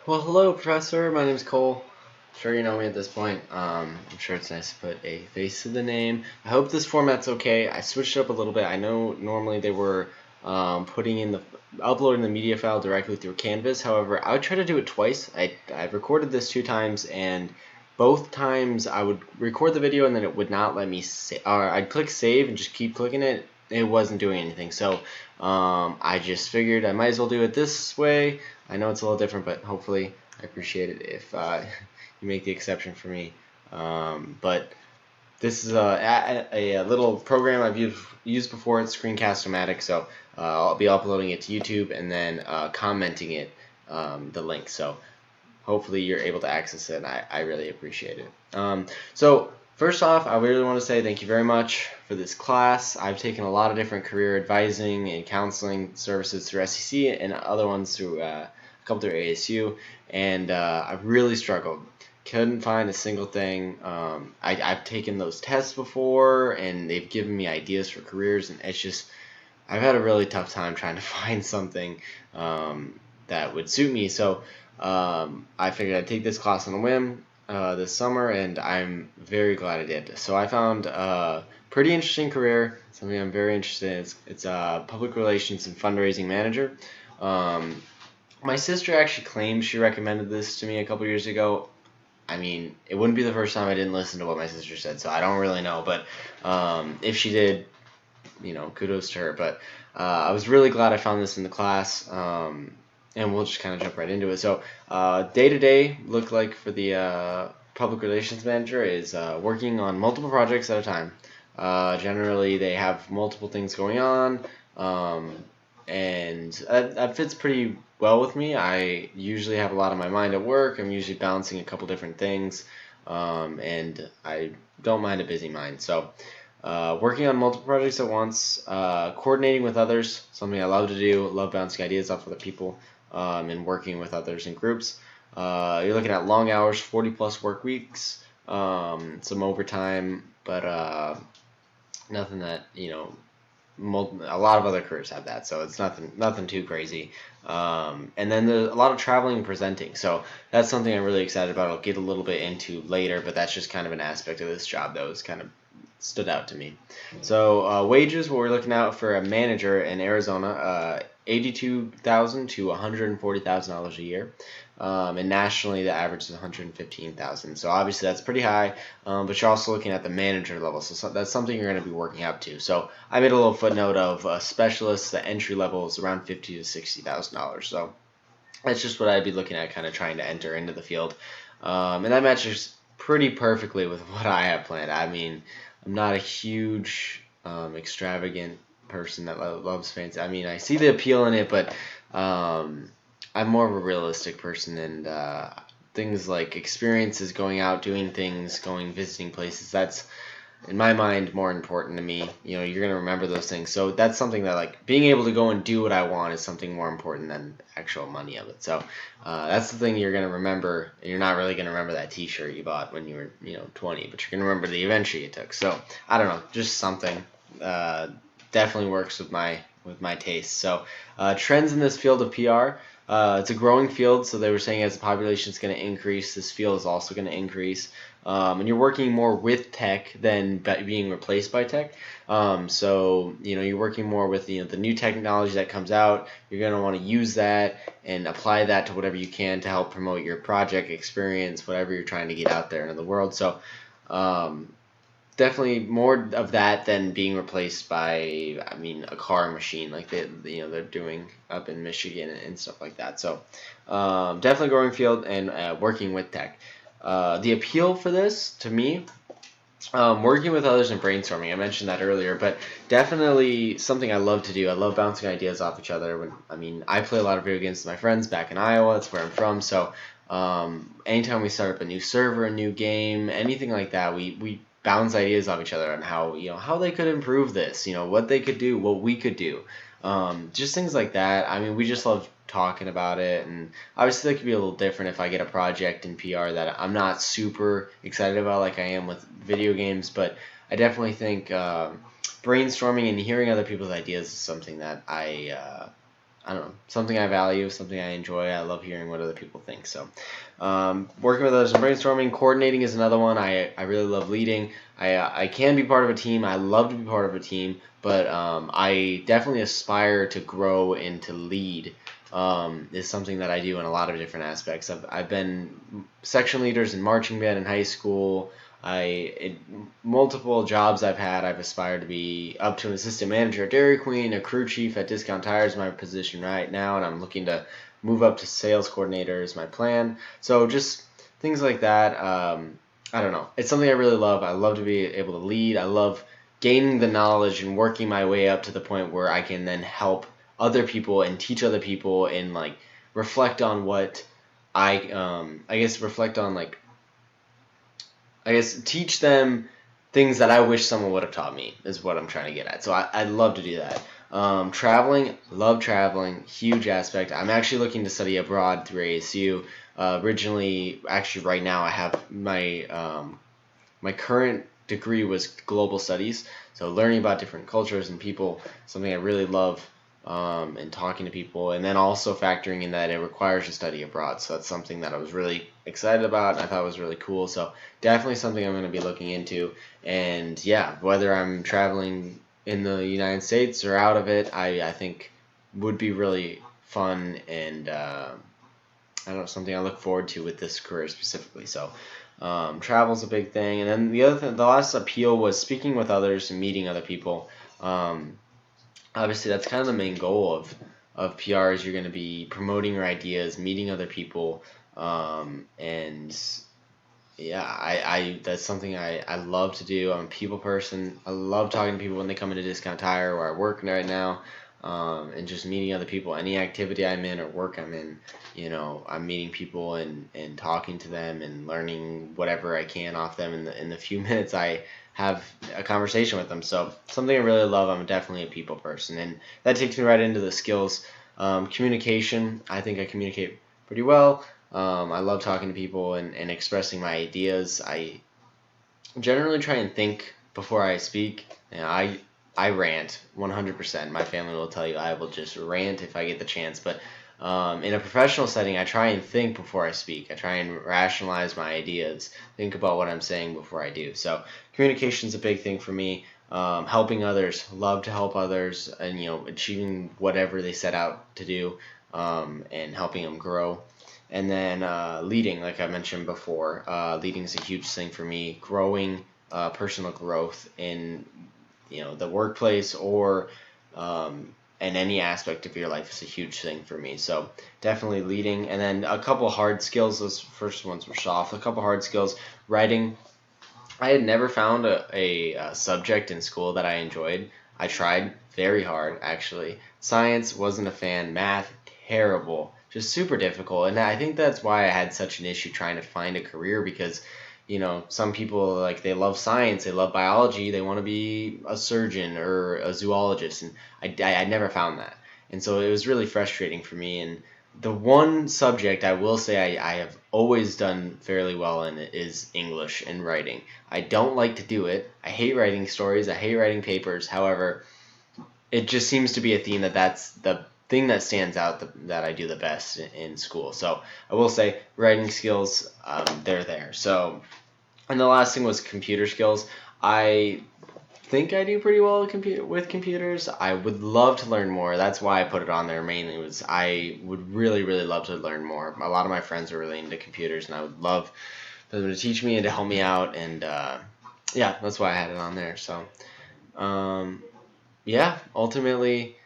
Well, hello, Professor. My name's Cole. I'm sure you know me at this point. I'm sure it's nice to put a face to the name. I hope this format's okay. I switched it up a little bit. I know normally they were putting in the uploading the media file directly through Canvas. However, I would try to do it twice. I've recorded this 2 times, and both times I would record the video and then it would not let me save. Or I'd click save and just keep clicking it. It wasn't doing anything. So I just figured I might as well do it this way. I know it's a little different, but hopefully I appreciate it if you make the exception for me. But this is a little program I've used before. It's Screencast-O-Matic, so I'll be uploading it to YouTube and then commenting it, the link. So hopefully you're able to access it, and I really appreciate it. So first off, I really want to say thank you very much for this class. I've taken a lot of different career advising and counseling services through SEC and other ones through a couple through ASU, and I've really struggled. Couldn't find a single thing. I've taken those tests before, and they've given me ideas for careers, and it's just I've had a really tough time trying to find something that would suit me. So I figured I'd take this class on a whim this summer, and I'm very glad I did. So I found a pretty interesting career, something I'm very interested in. It's public relations and fundraising manager. Um, my sister actually claims she recommended this to me a couple years ago. I mean, it wouldn't be the first time I didn't listen to what my sister said, so I don't really know. But if she did, kudos to her. But I was really glad I found this in the class, and we'll just kind of jump right into it. So, day to day look like for the public relations manager is working on multiple projects at a time. Generally, they have multiple things going on, and that fits pretty well with me. I usually have a lot on my mind at work. I'm usually balancing a couple different things, and I don't mind a busy mind. So, working on multiple projects at once, coordinating with others, something I love to do. Love bouncing ideas off other people, and working with others in groups. You're looking at long hours, 40 plus work weeks, some overtime, but nothing that a lot of other careers have that, so it's nothing too crazy. And then there's a lot of traveling and presenting, so that's something I'm really excited about. I'll get a little bit into later, but that's just kind of an aspect of this job that was kind of stood out to me. So wages, what we're looking at for a manager in Arizona, $82,000 to $140,000 a year. And nationally, the average is $115,000. So obviously that's pretty high, but you're also looking at the manager level, so that's something you're going to be working up to. So I made a little footnote of specialists. The entry level is around $50,000 to $60,000. So that's just what I'd be looking at, kind of trying to enter into the field, and that matches pretty perfectly with what I have planned. I mean, I'm not a huge extravagant person that loves fancy. I mean, I see the appeal in it, but I'm more of a realistic person, and things like experiences, going out, doing things, going visiting places. That's in my mind more important to me. You're gonna remember those things. So that's something that, like, being able to go and do what I want is something more important than actual money of it. So that's the thing you're gonna remember. And you're not really gonna remember that T-shirt you bought when you were 20, but you're gonna remember the adventure you took. So I don't know, just something. Definitely works with my taste. So trends in this field of PR. It's a growing field, so they were saying as the population is going to increase, this field is also going to increase. And you're working more with tech than being replaced by tech. So you're working more with the new technology that comes out. You're going to want to use that and apply that to whatever you can to help promote your project experience, whatever you're trying to get out there into the world. So definitely more of that than being replaced by, I mean, a car machine like they're doing up in Michigan and stuff like that. So definitely growing field and working with tech. The appeal for this to me, working with others and brainstorming. I mentioned that earlier, but definitely something I love to do. I love bouncing ideas off each other. I play a lot of video games with my friends back in Iowa. That's where I'm from. So anytime we start up a new server, a new game, anything like that, we bounce ideas off each other on how they could improve this. What they could do, what we could do. Just things like that. I mean, we just love talking about it, and obviously that could be a little different if I get a project in PR that I'm not super excited about like I am with video games, but I definitely think brainstorming and hearing other people's ideas is something that I I don't know, something I value, something I enjoy. I love hearing what other people think. So, working with others and brainstorming, coordinating is another one. I really love leading. I can be part of a team. I love to be part of a team, but I definitely aspire to grow and to lead. Is something that I do in a lot of different aspects. I've been section leaders in marching band in high school. Multiple jobs I've had, I've aspired to be up to an assistant manager at Dairy Queen, a crew chief at Discount Tire is my position right now, and I'm looking to move up to sales coordinator is my plan. So just things like that. I don't know. It's something I really love. I love to be able to lead. I love gaining the knowledge and working my way up to the point where I can then help other people and teach other people and like reflect on what I guess reflect on like I guess teach them things that I wish someone would have taught me is what I'm trying to get at. So I'd love to do that. Traveling, love traveling, huge aspect. I'm actually looking to study abroad through ASU. Originally, actually, right now I have my current degree was global studies, so learning about different cultures and people, something I really love, and talking to people, and then also factoring in that it requires to study abroad. So that's something that I was really excited about, and I thought was really cool. So definitely something I'm going to be looking into. And yeah, whether I'm traveling in the United States or out of it, I think would be really fun and I don't know, something I look forward to with this career specifically. So, travel's a big thing, and then the other thing, the last appeal was speaking with others and meeting other people. Um, Obviously, that's kind of the main goal of PR is you're going to be promoting your ideas, meeting other people, and yeah, I that's something I love to do. I'm a people person. I love talking to people when they come into Discount Tire where I work right now, and just meeting other people. Any activity I'm in or work I'm in, I'm meeting people and talking to them and learning whatever I can off them in the few minutes I have a conversation with them. So something I really love. I'm definitely a people person, and that takes me right into the skills. Communication. I think I communicate pretty well. I love talking to people and expressing my ideas. I generally try and think before I speak. I rant 100%. My family will tell you I will just rant if I get the chance. But in a professional setting, I try and think before I speak. I try and rationalize my ideas, think about what I'm saying before I do. So communication is a big thing for me. Helping others, love to help others, and achieving whatever they set out to do, and helping them grow. And then leading, like I mentioned before, leading is a huge thing for me. Growing, personal growth in the workplace or in any aspect of your life is a huge thing for me. So definitely leading. And then a couple hard skills. Those first ones were soft. A couple hard skills. Writing. I had never found a subject in school that I enjoyed. I tried very hard, actually. Science, wasn't a fan. Math, terrible. Just super difficult. And I think that's why I had such an issue trying to find a career because, some people, like, they love science, they love biology, they want to be a surgeon or a zoologist. And I never found that. And so it was really frustrating for me. And the one subject I will say I have always done fairly well in is English and writing. I don't like to do it. I hate writing stories. I hate writing papers. However, it just seems to be a theme that's the thing that stands out that I do the best in school. So I will say writing skills, they're there. So, and the last thing was computer skills. I think I do pretty well with computers. I would love to learn more. That's why I put it on there mainly. Was I would really really love to learn more. A lot of my friends are really into computers, and I would love for them to teach me and to help me out. And yeah, that's why I had it on there. So um, yeah, ultimately,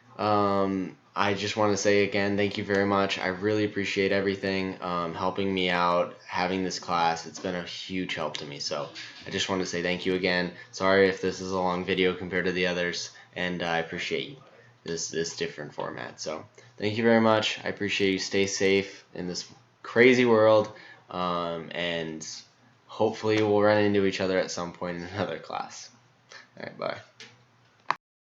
I just want to say again, thank you very much. I really appreciate everything, helping me out, having this class. It's been a huge help to me. So I just want to say thank you again. Sorry if this is a long video compared to the others, and I appreciate this different format. So thank you very much. I appreciate you. Stay safe in this crazy world, and hopefully we'll run into each other at some point in another class. All right, bye.